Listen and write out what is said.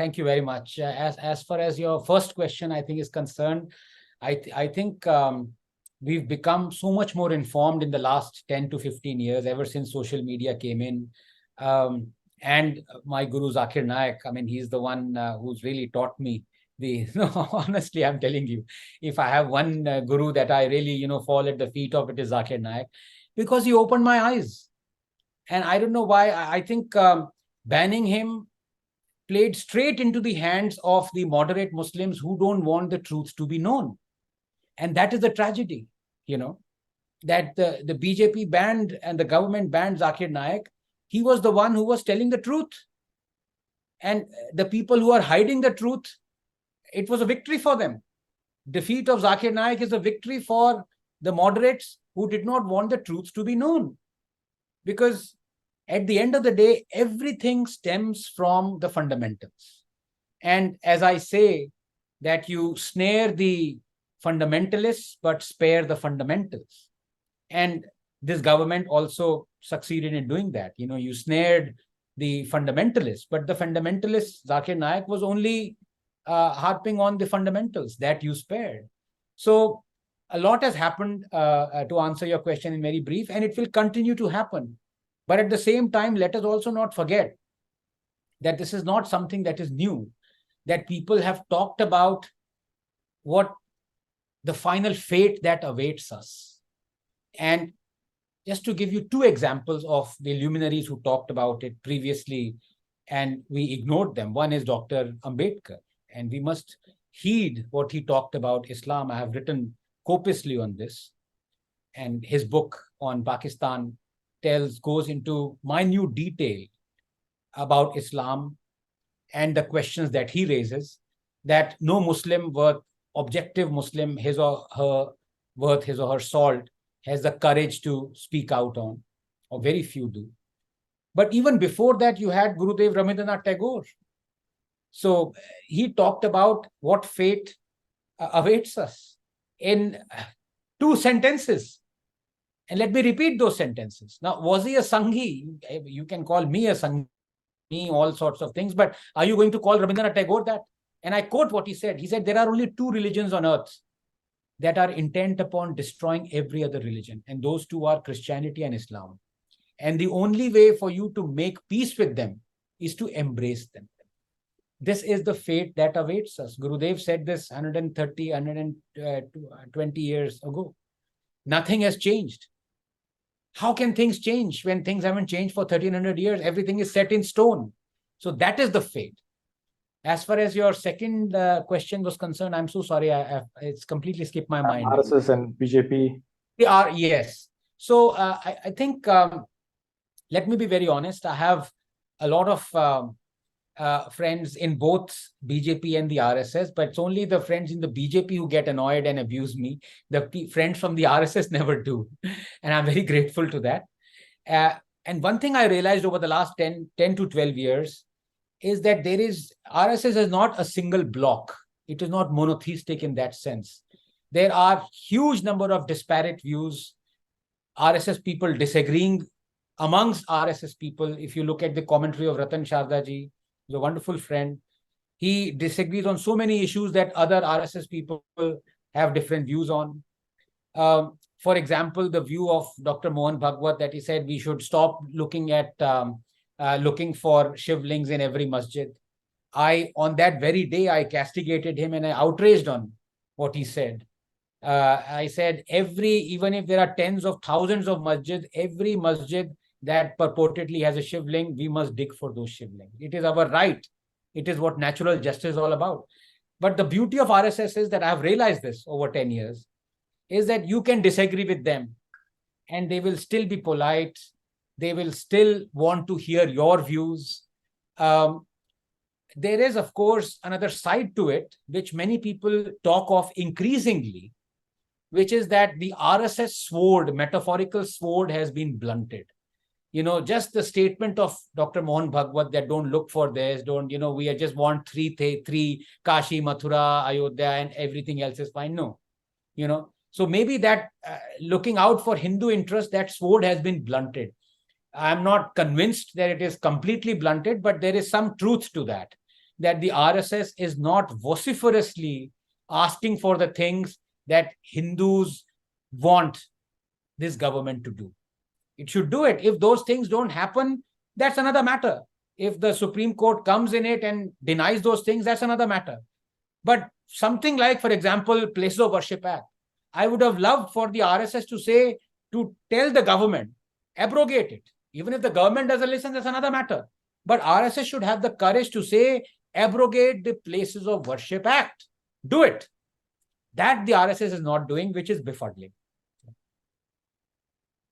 Thank you very much. As far as your first question, I think, is concerned, I think we've become so much more informed in the last 10 to 15 years, ever since social media came in. And my guru, Zakir Naik, I mean, he's the one who's really taught me honestly, I'm telling you, if I have one guru that I really, fall at the feet of, it is Zakir Naik, because he opened my eyes. And I don't know why. I think banning him played straight into the hands of the moderate Muslims who don't want the truth to be known. And that is the tragedy, that the BJP banned and the government banned Zakir Naik. He was the one who was telling the truth. And the people who are hiding the truth, it was a victory for them. Defeat of Zakir Naik is a victory for the moderates who did not want the truth to be known. Because at the end of the day, everything stems from the fundamentals. And as I say, that you snare the fundamentalists, but spare the fundamentals. And this government also succeeded in doing that. You snared the fundamentalists, but the fundamentalists, Zakir Naik, was only harping on the fundamentals that you spared. So a lot has happened, to answer your question in very brief, and it will continue to happen. But at the same time, let us also not forget that this is not something that is new, that people have talked about what the final fate that awaits us. And just to give you two examples of the luminaries who talked about it previously, and we ignored them. One is Dr. Ambedkar, and we must heed what he talked about Islam. I have written copiously on this, and his book on Pakistan goes into minute detail about Islam and the questions that he raises, that no Muslim objective Muslim, his or her salt, has the courage to speak out on, or very few do. But even before that, you had Gurudev Rabindranath Tagore. So he talked about what fate awaits us in 2 sentences. And let me repeat those sentences. Now, was he a Sanghi? You can call me a Sanghi, all sorts of things, but are you going to call Rabindranath Tagore that? And I quote what he said. He said, there are only 2 religions on earth that are intent upon destroying every other religion. And those 2 are Christianity and Islam. And the only way for you to make peace with them is to embrace them. This is the fate that awaits us. Gurudev said this 130, 120 years ago. Nothing has changed. How can things change when things haven't changed for 1300 years? Everything is set in stone. So that is the fate. As far as your second question was concerned, I'm so sorry. It's completely skipped my mind. RSS and BJP. Yes. So I think, let me be very honest. I have a lot of friends in both BJP and the RSS, but it's only the friends in the BJP who get annoyed and abuse me. The friends from the RSS never do. And I'm very grateful to that. And one thing I realized over the last 10 to 12 years is that RSS is not a single block. It is not monotheistic in that sense. There are huge number of disparate views, RSS people disagreeing amongst RSS people. If you look at the commentary of Ratan Shardaji, he's a wonderful friend. He disagrees on so many issues that other RSS people have different views on. For example, the view of Dr. Mohan Bhagwat that he said we should stop looking for shivlings in every masjid. On that very day, I castigated him and I outraged on what he said. I said, even if there are tens of thousands of masjids, every masjid that purportedly has a shivling, we must dig for those shivlings. It is our right. It is what natural justice is all about. But the beauty of RSS is that I've realized this over 10 years, is that you can disagree with them and they will still be polite. They will still want to hear your views. There is, of course, another side to it, which many people talk of increasingly, which is that the RSS sword, metaphorical sword, has been blunted. Just the statement of Dr. Mohan Bhagwat that don't look for this, we just want three, Kashi, Mathura, Ayodhya, and everything else is fine. No, so maybe that looking out for Hindu interest, that sword has been blunted. I'm not convinced that it is completely blunted, but there is some truth to that. that the RSS is not vociferously asking for the things that Hindus want this government to do. It should do it. If those things don't happen, that's another matter. If the Supreme Court comes in it and denies those things, that's another matter. But something like, for example, Places of Worship Act, I would have loved for the RSS to tell the government, abrogate it. Even if the government doesn't listen, that's another matter. But RSS should have the courage to say, abrogate the Places of Worship Act. Do it. That the RSS is not doing, which is befuddling.